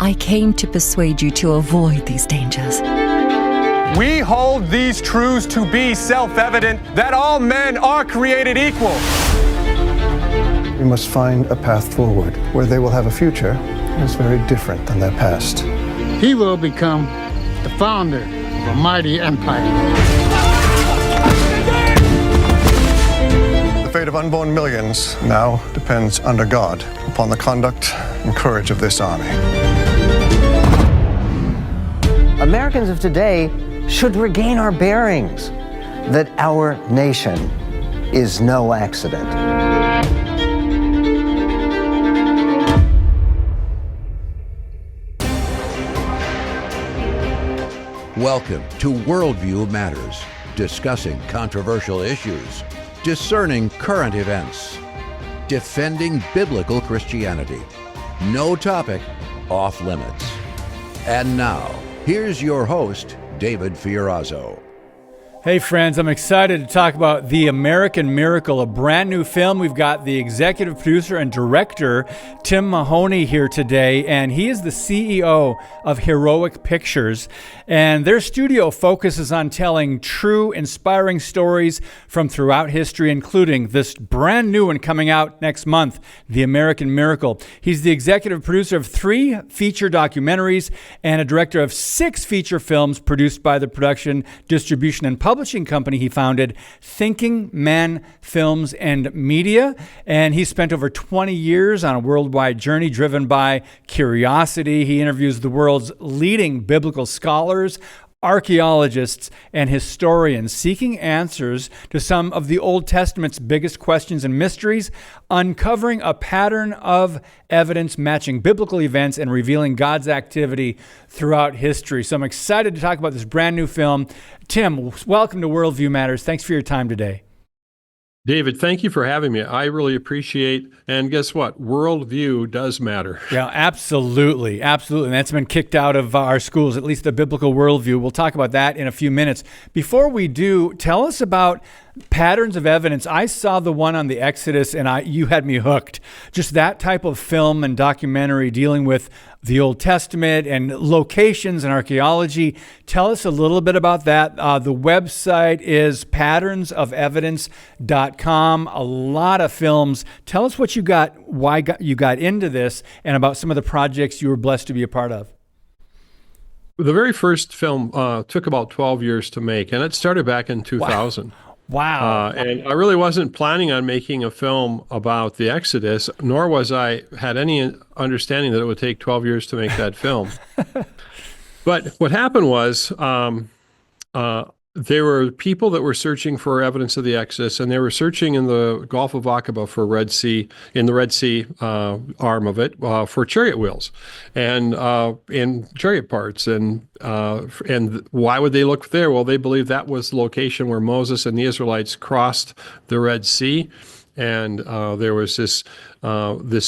I came to persuade you to avoid these dangers. We hold these truths to be self-evident, that all men are created equal. We must find a path forward where they will have a future that is very different than their past. He will become the founder of a mighty empire. The fate of unborn millions now depends under God upon the conduct and courage of this army. Americans of today should regain our bearings that our nation is no accident. Welcome to Worldview Matters, discussing controversial issues, discerning current events, defending biblical Christianity. No topic off limits. And now, here's your host, David Fiorazzo. Hey friends, I'm excited to talk about The American Miracle, a brand new film. We've got the executive producer and director, Tim Mahoney, here today, and he is the CEO of Heroic Pictures. And their studio focuses on telling true, inspiring stories from throughout history, including this brand new one coming out next month, The American Miracle. He's the executive producer of 3 feature documentaries and a director of 6 feature films produced by the production, distribution, and publishing company he founded, Thinking Man Films and Media. And he spent over 20 years on a worldwide journey driven by curiosity. He interviews the world's leading biblical scholars, archaeologists, and historians, seeking answers to some of the Old Testament's biggest questions and mysteries, uncovering a pattern of evidence matching biblical events and revealing God's activity throughout history. So I'm excited to talk about this brand new film. Tim, welcome to Worldview Matters. Thanks for your time today. David, thank you for having me. I really appreciate, and guess what? Worldview does matter. Yeah, absolutely. Absolutely. And that's been kicked out of our schools, at least the biblical worldview. We'll talk about that in a few minutes. Before we do, tell us about Patterns of Evidence. I saw the one on the Exodus, and you had me hooked. Just that type of film and documentary dealing with the Old Testament and locations and archaeology. Tell us a little bit about that. The website is patternsofevidence.com. A lot of films. Tell us what you got, why you got into this, and about some of the projects you were blessed to be a part of. The very first film took about 12 years to make, and it started back in 2000. Wow. And I really wasn't planning on making a film about the Exodus, nor was I had any understanding that it would take 12 years to make that film. But what happened was there were people that were searching for evidence of the Exodus, and they were searching in the Gulf of Aqaba for Red Sea, in the Red Sea arm of it, for chariot wheels and chariot parts. And why would they look there? Well, they believed that was the location where Moses and the Israelites crossed the Red Sea, and there was this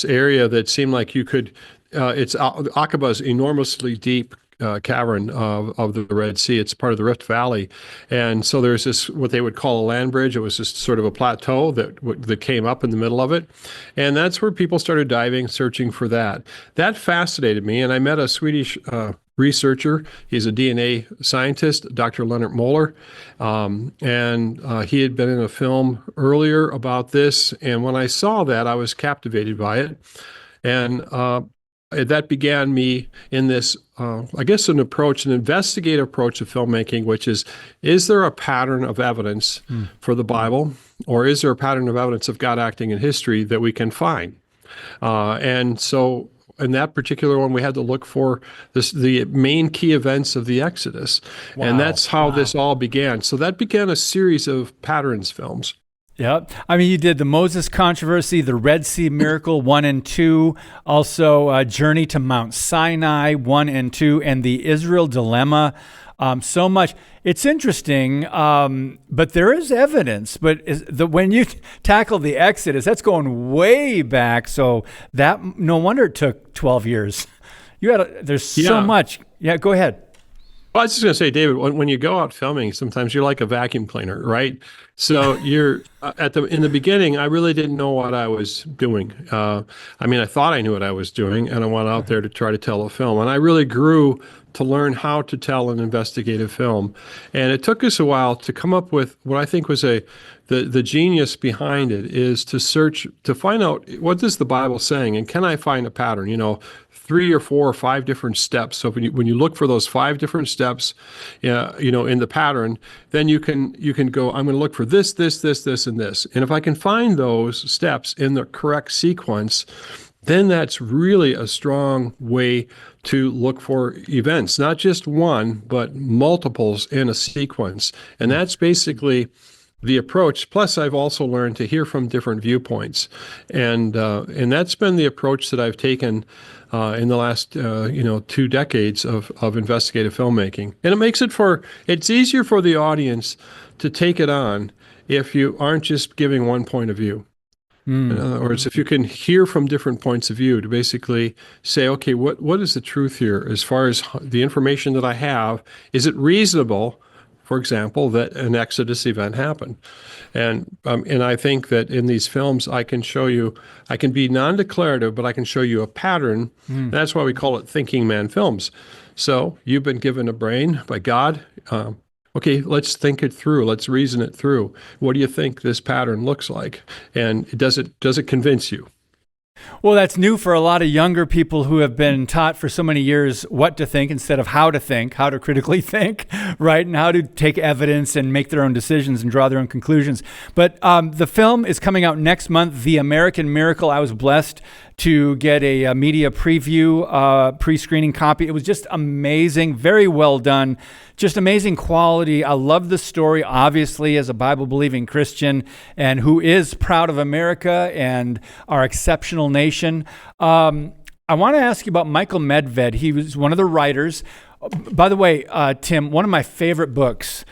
area that seemed like you could. Aqaba is enormously deep cavern of the Red Sea. It's part of the Rift Valley. And so there's this, what they would call a land bridge. It was just sort of a plateau that came up in the middle of it. And that's where people started diving, searching for that. That fascinated me. And I met a Swedish researcher. He's a DNA scientist, Dr. Leonard Moller. And he had been in a film earlier about this. And when I saw that, I was captivated by it. And that began me in this, I guess, an investigative approach to filmmaking, which is there a pattern of evidence for the Bible, or is there a pattern of evidence of God acting in history that we can find? And so in that particular one, we had to look for the main key events of the Exodus. Wow. And that's how this all began. So that began a series of patterns films. Yep. I mean, you did the Moses controversy, the Red Sea miracle 1 and 2, also Journey to Mount Sinai 1 and 2, and the Israel dilemma. So much. It's interesting, but there is evidence. But when you tackle the Exodus, that's going way back. So that no wonder it took 12 years. There's so much. Yeah, go ahead. Well, I was just going to say, David, when you go out filming, sometimes you're like a vacuum cleaner, right? So you're in the beginning, I really didn't know what I was doing. I mean, I thought I knew what I was doing, and I went out there to try to tell a film. And I really grew to learn how to tell an investigative film. And it took us a while to come up with what I think was the genius behind it is to search to find out what is the Bible saying, and can I find a pattern? 3 or 4 or 5 different steps. So when you look for those 5 different steps, in the pattern, then you can go, I'm going to look for this, and this. And if I can find those steps in the correct sequence, then that's really a strong way to look for events, not just one, but multiples in a sequence. And that's basically the approach. Plus, I've also learned to hear from different viewpoints, and that's been the approach that I've taken in the last 2 decades of investigative filmmaking. And it makes it's easier for the audience to take it on if you aren't just giving one point of view. In other words, if you can hear from different points of view to basically say, okay, what is the truth here as far as the information that I have? Is it reasonable, for example, that an Exodus event happened? And I think that in these films, I can be non-declarative, but I can show you a pattern. That's why we call it thinking man films. So you've been given a brain by God. Okay, let's think it through. Let's reason it through. What do you think this pattern looks like? And does it convince you? Well, that's new for a lot of younger people who have been taught for so many years what to think instead of how to think, how to critically think, right? And how to take evidence and make their own decisions and draw their own conclusions. But the film is coming out next month, The American Miracle. I was blessed to get a media preview, pre-screening copy. It was just amazing, very well done, just amazing quality. I love the story, obviously, as a Bible-believing Christian and who is proud of America and our exceptional nation. I want to ask you about Michael Medved. He was one of the writers. By the way, Tim, one of my favorite books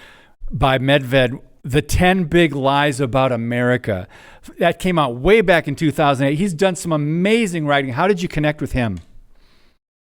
by Medved, The 10 Big Lies About America. That came out way back in 2008. He's done some amazing writing. How did you connect with him?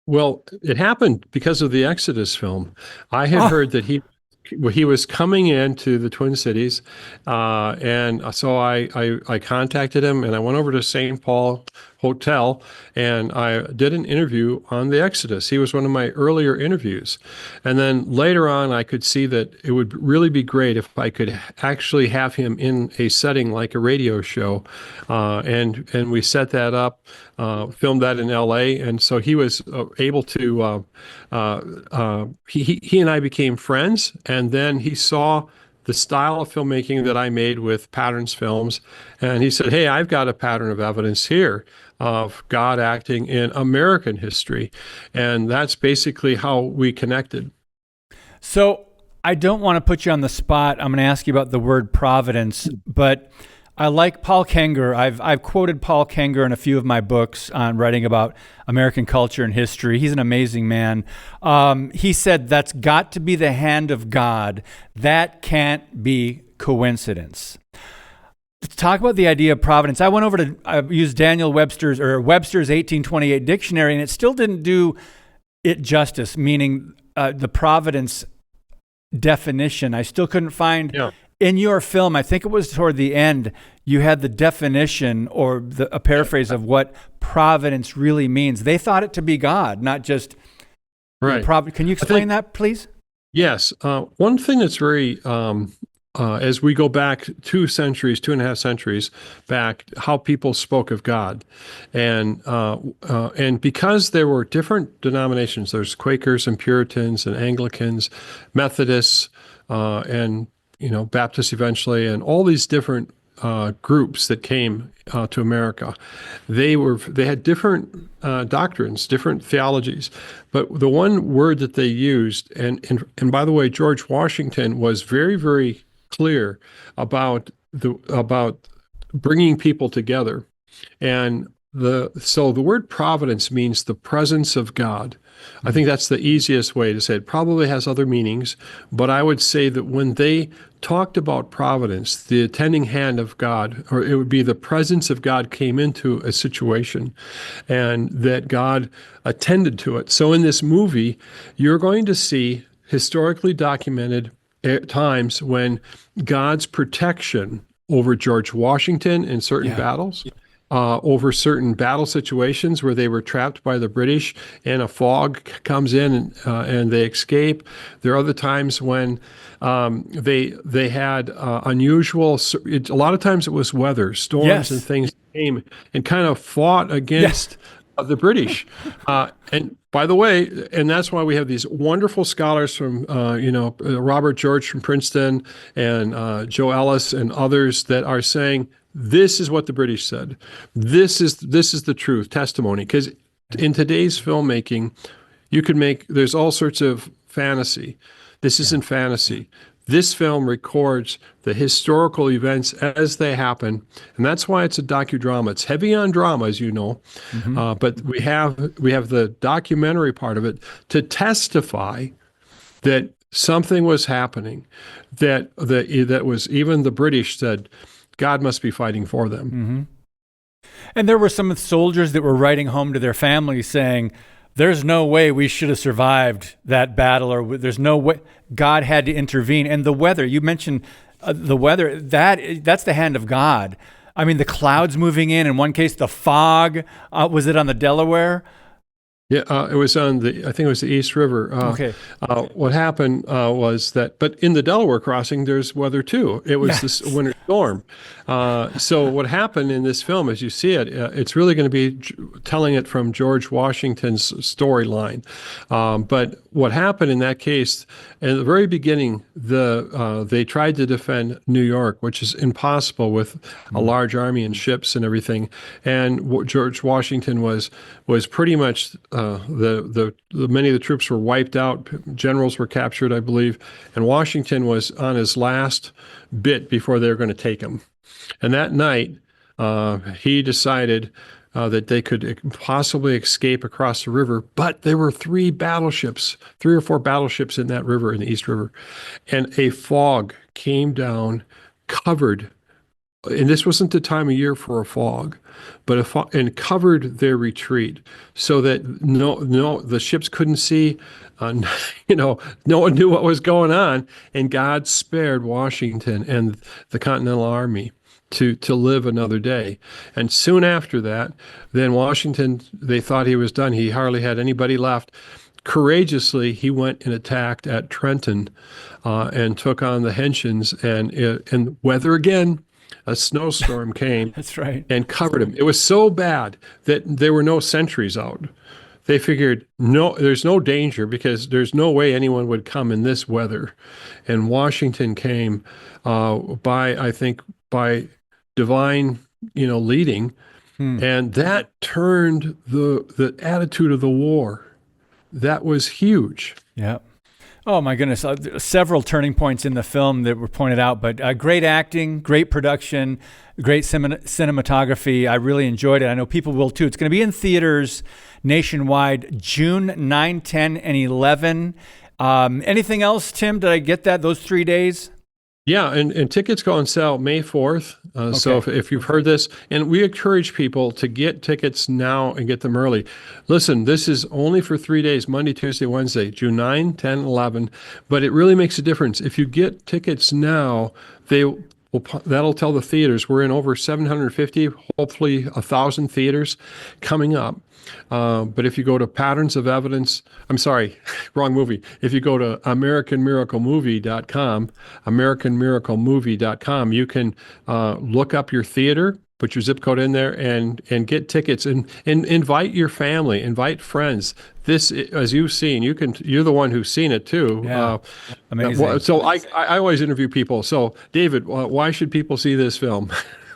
Well, it happened because of the Exodus film. I had heard that he was coming into the Twin Cities, and so I contacted him, and I went over to St. Paul Hotel, and I did an interview on the Exodus. He was one of my earlier interviews. And then later on, I could see that it would really be great if I could actually have him in a setting like a radio show. And we set that up, filmed that in LA. And so he was able to, he and I became friends. And then he saw the style of filmmaking that I made with Patterns Films. And he said, hey, I've got a pattern of evidence here of God acting in American history. And that's basically how we connected. So I don't want to put you on the spot. I'm going to ask you about the word providence, but I like Paul Kenger. I've quoted Paul Kenger in a few of my books on writing about American culture and history. He's an amazing man. He said, that's got to be the hand of God. That can't be coincidence. Let's talk about the idea of providence. I went over to use Daniel Webster's 1828 dictionary, and it still didn't do it justice, meaning the providence definition. I still couldn't find in your film, I think it was toward the end, you had the definition or a paraphrase of what providence really means. They thought it to be God, not just right. Can you explain that, please? Yes. One thing that's very, as we go back 2.5 centuries back, how people spoke of God. And because there were different denominations, there's Quakers and Puritans and Anglicans, Methodists, and Baptists eventually, and all these different groups that came to America. They had different doctrines, different theologies, but the one word that they used, and by the way, George Washington was very, very clear about bringing people together, and so the word providence means the presence of God. I think that's the easiest way to say it. It probably has other meanings, but I would say that when they talked about providence, the attending hand of God, or it would be the presence of God came into a situation and that God attended to it. So in this movie, you're going to see historically documented times when God's protection over George Washington in certain battles, over certain battle situations where they were trapped by the British and a fog comes in and they escape. There are other times when they had unusual, a lot of times it was weather, storms and things came and kind of fought against the British. And by the way, and that's why we have these wonderful scholars from, Robert George from Princeton and Joe Ellis and others that are saying, this is what the British said. This is the truth, testimony. Because in today's filmmaking, there's all sorts of fantasy. This isn't fantasy. This film records the historical events as they happen, and that's why it's a docudrama. It's heavy on drama, as you know, but we have the documentary part of it to testify that something was happening, that was even the British said, God must be fighting for them. And there were some soldiers that were writing home to their families saying, there's no way we should have survived that battle, or there's no way. God had to intervene. And the weather, you mentioned the weather, that's the hand of God. I mean, the clouds moving in one case, the fog, was it on the Delaware? Yeah, it was on I think it was the East River. Okay. What happened was that, but in the Delaware crossing, there's weather too. It was this winter storm. So what happened in this film, as you see it, it's really going to be telling it from George Washington's storyline. But what happened in that case, in the very beginning, they tried to defend New York, which is impossible with a large army and ships and everything. And George Washington was pretty much many of the troops were wiped out. Generals were captured, I believe, and Washington was on his last bit before they were going to take him. And that night, he decided that they could possibly escape across the river, but there were 3 or 4 battleships in that river, in the East River, and a fog came down, covered. And this wasn't the time of year for a fog, but and covered their retreat, so that the ships couldn't see. No one knew what was going on, and God spared Washington and the Continental Army to live another day. And soon after that, then Washington, they thought he was done. He hardly had anybody left. Courageously, he went and attacked at Trenton, and took on the Hessians, and weather again. A snowstorm came. That's right. And covered him. It was so bad that there were no sentries out. They figured, no, there's no danger because there's no way anyone would come in this weather. And Washington came by divine, leading, and that turned the attitude of the war. That was huge. Yeah. Oh, my goodness. Several turning points in the film that were pointed out, but great acting, great production, great cinematography. I really enjoyed it. I know people will too. It's going to be in theaters nationwide June 9, 10, and 11. Anything else, Tim? Did I get that, those 3 days? Yeah, and tickets go on sale May 4th. So if you've heard this, and we encourage people to get tickets now and get them early. Listen, this is only for 3 days, Monday, Tuesday, Wednesday, June 9, 10, 11. But it really makes a difference. If you get tickets now, that'll tell the theaters. We're in over 750, hopefully 1,000 theaters coming up. But if you go to Patterns of Evidence, I'm sorry, wrong movie. If you go to AmericanMiracleMovie.com, you can look up your theater, put your zip code in there, and get tickets, and invite your family, invite friends. This, as you've seen, you're the one who's seen it too. Yeah. Amazing. So I always interview people. So David, why should people see this film?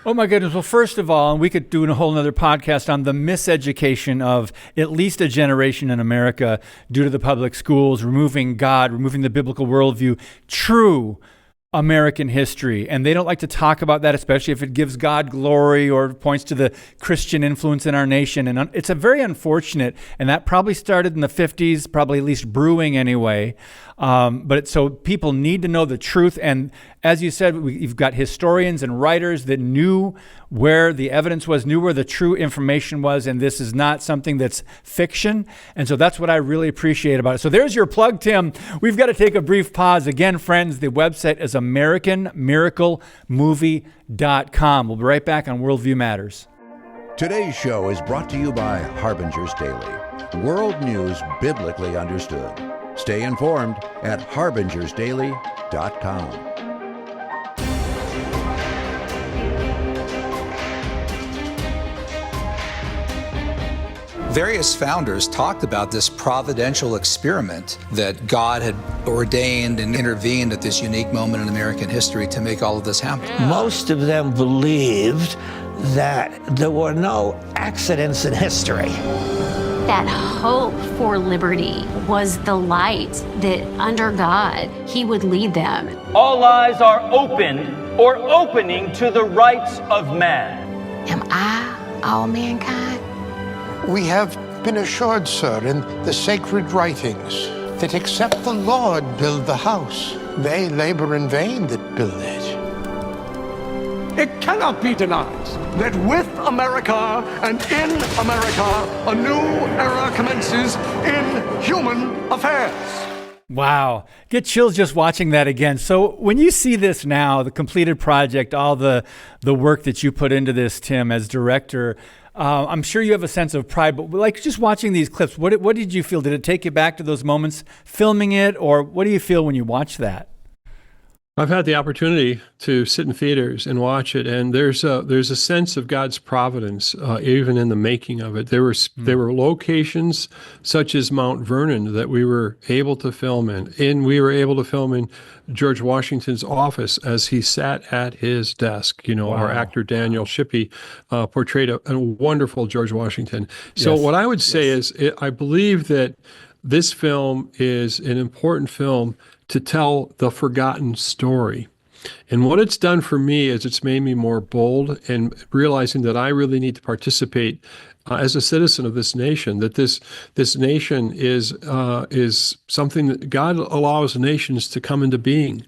Oh my goodness. Well, first of all, and we could do a whole nother podcast on the miseducation of at least a generation in America due to the public schools, removing God, removing the biblical worldview. True American history, and they don't like to talk about that, especially if it gives God glory or points to the Christian influence in our nation. And it's a very unfortunate, and that probably started in the 50s, probably at least brewing anyway. So people need to know the truth. And as you said, you've got historians and writers that knew where the evidence was, knew where the true information was, and this is not something that's fiction. And so that's what I really appreciate about it. So there's your plug, Tim. We've got to take a brief pause. Again, friends, the website is AmericanMiracleMovie.com. We'll be right back on Worldview Matters. Today's show is brought to you by Harbinger's Daily, world news biblically understood. Stay informed at harbingersdaily.com. Various founders talked about this providential experiment that God had ordained and intervened at this unique moment in American history to make all of this happen. Most of them believed that there were no accidents in history. That hope for liberty was the light that under God, He would lead them. All eyes are open or opening to the rights of man. Am I all mankind? We have been assured, sir, in the sacred writings, that except the Lord build the house, they labor in vain that build it. It cannot be denied that with America and in America, a new era commences in human affairs. Wow. Get chills just watching that again. So when you see this now, the completed project, all the work that you put into this, Tim, as director, I'm sure you have a sense of pride, but like just watching these clips, what did you feel? Did it take you back to those moments filming it, or what do you feel when you watch that? I've had the opportunity to sit in theaters and watch it, and there's a sense of God's providence even in the making of it. There were locations such as Mount Vernon that we were able to film in, and we were able to film in George Washington's office as he sat at his desk. You know, our actor Daniel Shippey portrayed a wonderful George Washington. So what I would say is, I believe that this film is an important film to tell the forgotten story. And what it's done for me is it's made me more bold and realizing that I really need to participate as a citizen of this nation, that this nation is something that God allows nations to come into being.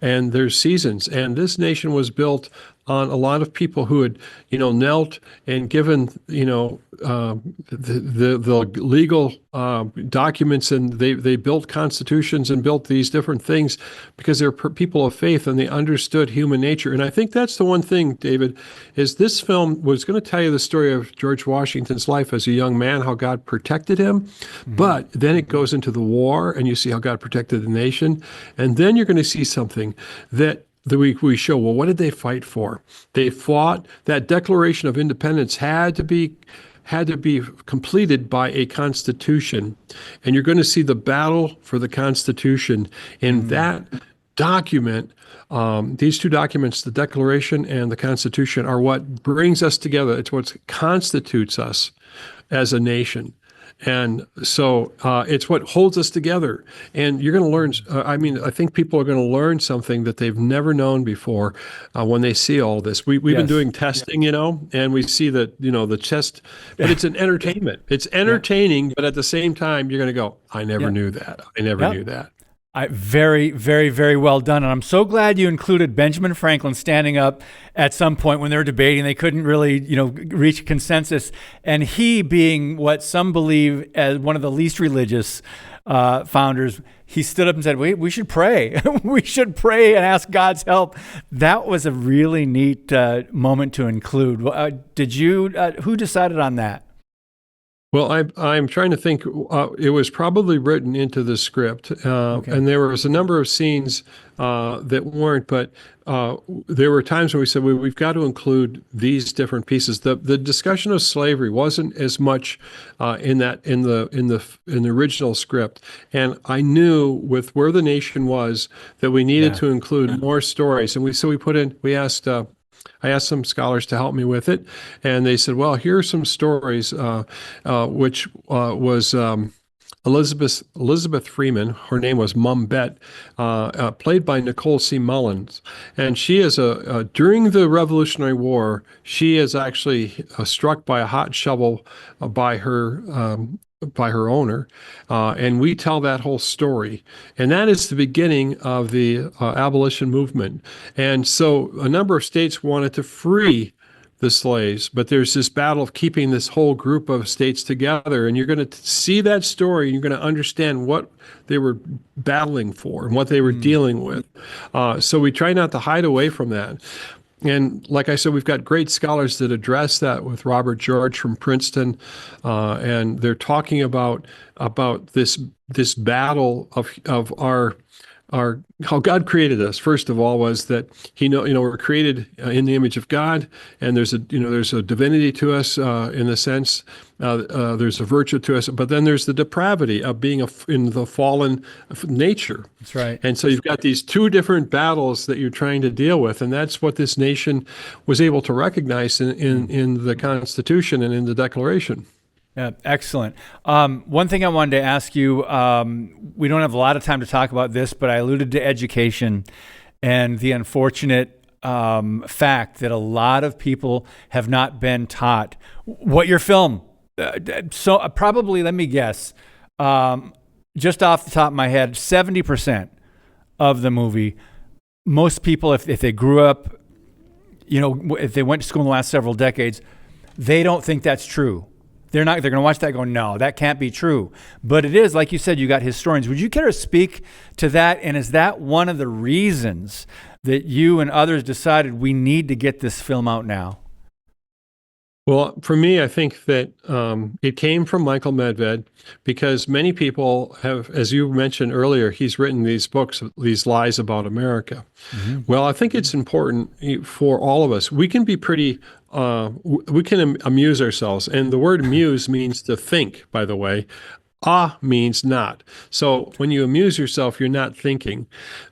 And there's seasons. And this nation was built on a lot of people who had, knelt and given, the legal documents, and they built constitutions and built these different things because they're people of faith and they understood human nature. And I think that's the one thing, David, is this film was going to tell you the story of George Washington's life as a young man, how God protected him. Mm-hmm. But then it goes into the war and you see how God protected the nation. And then you're going to see something that we show, well, what did they fight for? They fought, that Declaration of Independence had to be completed by a constitution. And you're going to see the battle for the Constitution in that document. These two documents, the Declaration and the Constitution, are what brings us together. It's what constitutes us as a nation. And so it's what holds us together. And you're going to learn, I think people are going to learn something that they've never known before when they see all this. We've been doing testing, and we see that, the chest, but it's an entertainment. It's entertaining, but at the same time, you're going to go, I never knew that. I never knew that. Very, very, very well done. And I'm so glad you included Benjamin Franklin standing up at some point when they were debating. They couldn't really, reach a consensus. And he, being what some believe as one of the least religious founders, he stood up and said, we should pray. We should pray and ask God's help. That was a really neat moment to include. Who decided on that? Well, I'm trying to think. It was probably written into the script, and there was a number of scenes that weren't. But there were times when we said we've got to include these different pieces. The discussion of slavery wasn't as much in the original script, and I knew with where the nation was that we needed to include more stories, and I asked some scholars to help me with it, and they said, well, here are some stories, which was Elizabeth Freeman. Her name was Mum Bet, played by Nicole C. Mullins, and she is during the Revolutionary War. She is actually struck by a hot shovel by her owner, and we tell that whole story. And that is the beginning of the abolition movement. And so a number of states wanted to free the slaves, but there's this battle of keeping this whole group of states together. And you're going to see that story, and you're going to understand what they were battling for and what they were dealing with. So we try not to hide away from that. And like I said, we've got great scholars that address that with Robert George from Princeton, and they're talking about this battle of our how God created us. First of all, was that we're created in the image of God, and there's a divinity to us in the sense there's a virtue to us, but then there's the depravity of being in the fallen nature. That's right. And so you've got these two different battles that you're trying to deal with, and that's what this nation was able to recognize in the Constitution and in the Declaration. Yeah, excellent. One thing I wanted to ask you, we don't have a lot of time to talk about this, but I alluded to education and the unfortunate fact that a lot of people have not been taught what your film. So probably, let me guess, just off the top of my head, 70% of the movie, most people, if they grew up, if they went to school in the last several decades, they don't think that's true. They're going to watch that and go, no, that can't be true. But it is, like you said, you got historians. Would you care to speak to that? And is that one of the reasons that you and others decided we need to get this film out now? Well, for me, I think that it came from Michael Medved, because many people have, as you mentioned earlier, he's written these books, these lies about America. Mm-hmm. Well, I think it's important for all of us. We can be pretty, we can amuse ourselves. And the word amuse means to think, by the way. Means not. So when you amuse yourself, you're not thinking.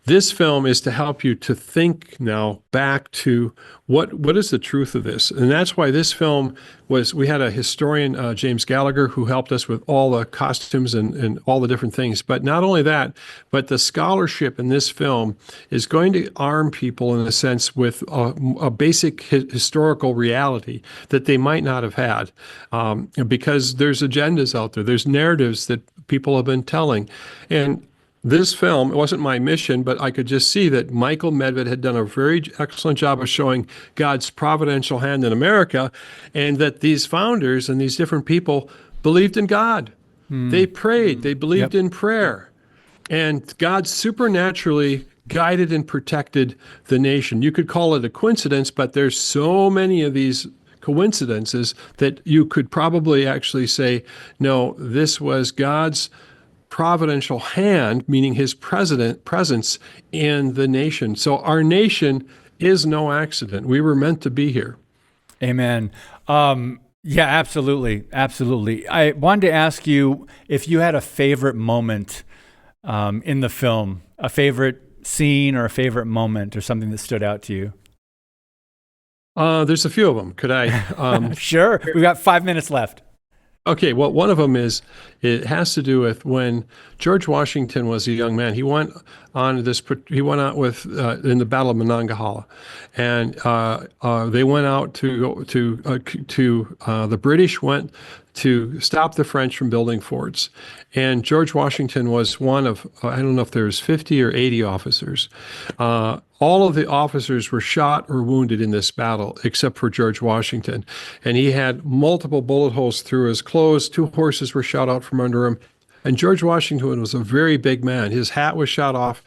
This film is to help you to think now back to what is the truth of this. And that's why this film we had a historian, James Gallagher, who helped us with all the costumes and all the different things. But not only that, but the scholarship in this film is going to arm people in a sense with a basic historical reality that they might not have had, because there's agendas out there. There's narratives that people have been telling. And this film, it wasn't my mission, but I could just see that Michael Medved had done a very excellent job of showing God's providential hand in America, and that these founders and these different people believed in God. They prayed. They believed in prayer. And God supernaturally guided and protected the nation. You could call it a coincidence, but there's so many of these coincidences that you could probably actually say, no, this was God's providential hand, meaning his presence in the nation. So our nation is no accident. We were meant to be here. Amen. Yeah, absolutely. Absolutely. I wanted to ask you if you had a favorite moment in the film, a favorite scene or a favorite moment or something that stood out to you. There's a few of them. Could I? Sure. We've got 5 minutes left. Okay, well, one of them it has to do with when George Washington was a young man. He went out with in the Battle of Monongahela, and they went out to the British went to stop the French from building forts, and George Washington was one of I don't know if there was 50 or 80 officers. All of the officers were shot or wounded in this battle, except for George Washington. And he had multiple bullet holes through his clothes. 2 horses were shot out from under him. And George Washington was a very big man. His hat was shot off.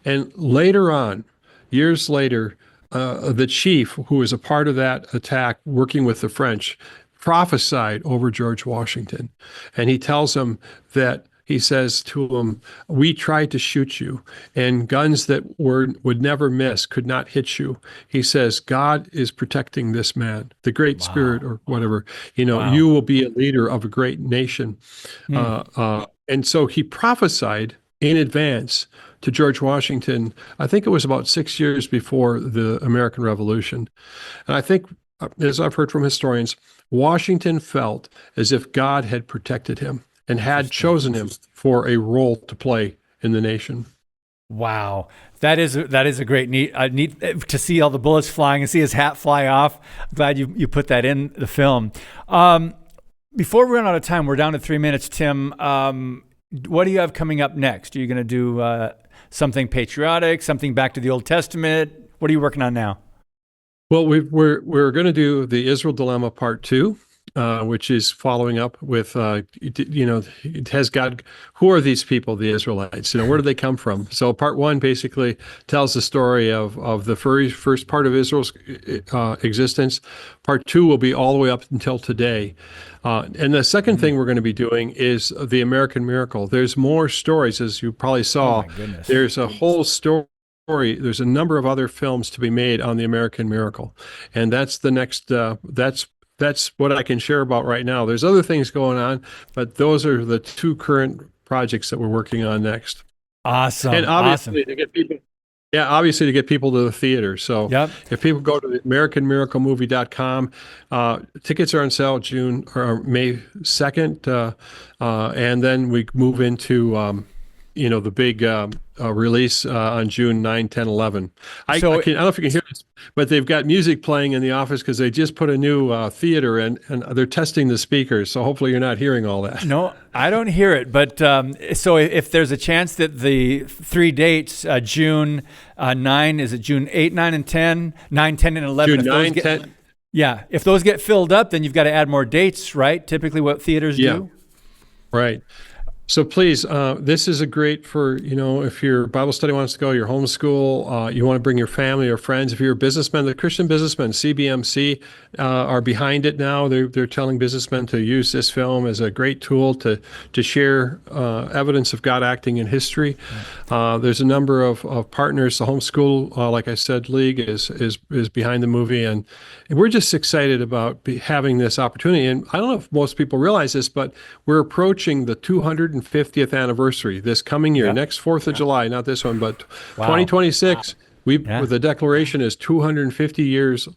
And later on, years later, the chief, who was a part of that attack, working with the French, prophesied over George Washington. And he tells him that he says to him, we tried to shoot you, and guns that would never miss could not hit you. He says, God is protecting this man, the Great Spirit or whatever. You will be a leader of a great nation. And so he prophesied in advance to George Washington. I think it was about 6 years before the American Revolution. And I think, as I've heard from historians, Washington felt as if God had protected him. and had chosen him for a role to play in the nation. Wow. That is a great neat to see all the bullets flying and see his hat fly off. I'm glad you put that in the film. Before we run out of time, we're down to 3 minutes, Tim. What do you have coming up next? Are you going to do something patriotic, something back to the Old Testament? What are you working on now? Well, we're going to do the Israel Dilemma Part 2, which is following up with, it has God. Who are these people, the Israelites? Where do they come from? So Part 1 basically tells the story of the first part of Israel's existence. Part 2 will be all the way up until today. And the second thing we're going to be doing is the American Miracle. There's more stories, as you probably saw. Oh my goodness. There's a whole story. There's a number of other films to be made on the American Miracle, and that's the next. That's what I can share about right now. There's other things going on, but those are the 2 current projects that we're working on next. Awesome. And obviously to get people. Yeah, obviously to get people to the theater. So if people go to AmericanMiracleMovie.com, tickets are on sale May 2nd, and then we move into the big release on June 9, 10, 11. I don't know if you can hear this, but they've got music playing in the office because they just put a new theater in, and they're testing the speakers. So hopefully you're not hearing all that. No, I don't hear it. But so if there's a chance that the 3 dates, June 9, is it June 8, 9, and 10? 9, 10, and 11. June 9, 10. Yeah. If those get filled up, then you've got to add more dates, right? Typically what theaters do. Right. So please, this is a great for, if your Bible study wants to go, your homeschool, you want to bring your family or friends. If you're a businessman, the Christian businessmen, CBMC, are behind it now. They're telling businessmen to use this film as a great tool to share evidence of God acting in history. There's a number of partners. The Homeschool, like I said, League is behind the movie, and we're just excited about having this opportunity. And I don't know if most people realize this, but we're approaching the 250th anniversary this coming year, next 4th of July, not this one, but 2026. The declaration is 250 years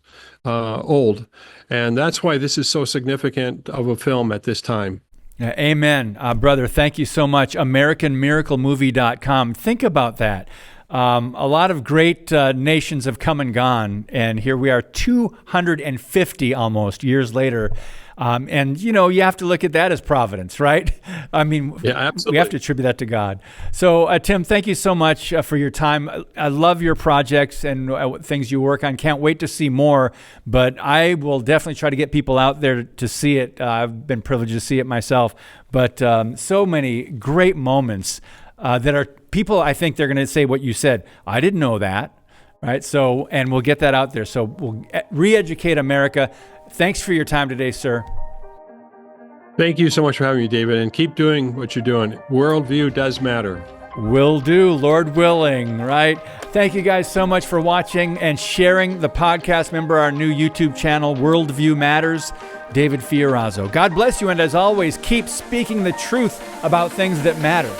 old, and that's why this is so significant of a film at this time. Amen. Brother, thank you so much. AmericanMiracleMovie.com. Think about that. A lot of great nations have come and gone, and here we are 250 almost years later. And, you have to look at that as providence, right? I mean, we have to attribute that to God. So, Tim, thank you so much for your time. I love your projects and things you work on. Can't wait to see more, but I will definitely try to get people out there to see it. I've been privileged to see it myself, but so many great moments that are people, I think they're going to say what you said. I didn't know that, right? So, and we'll get that out there. So we'll re-educate America. Thanks for your time today, sir. Thank you so much for having me, David, and keep doing what you're doing. Worldview does matter. Will do, Lord willing, right? Thank you guys so much for watching and sharing the podcast. Remember our new YouTube channel, Worldview Matters, David Fiorazo. God bless you, and as always, keep speaking the truth about things that matter.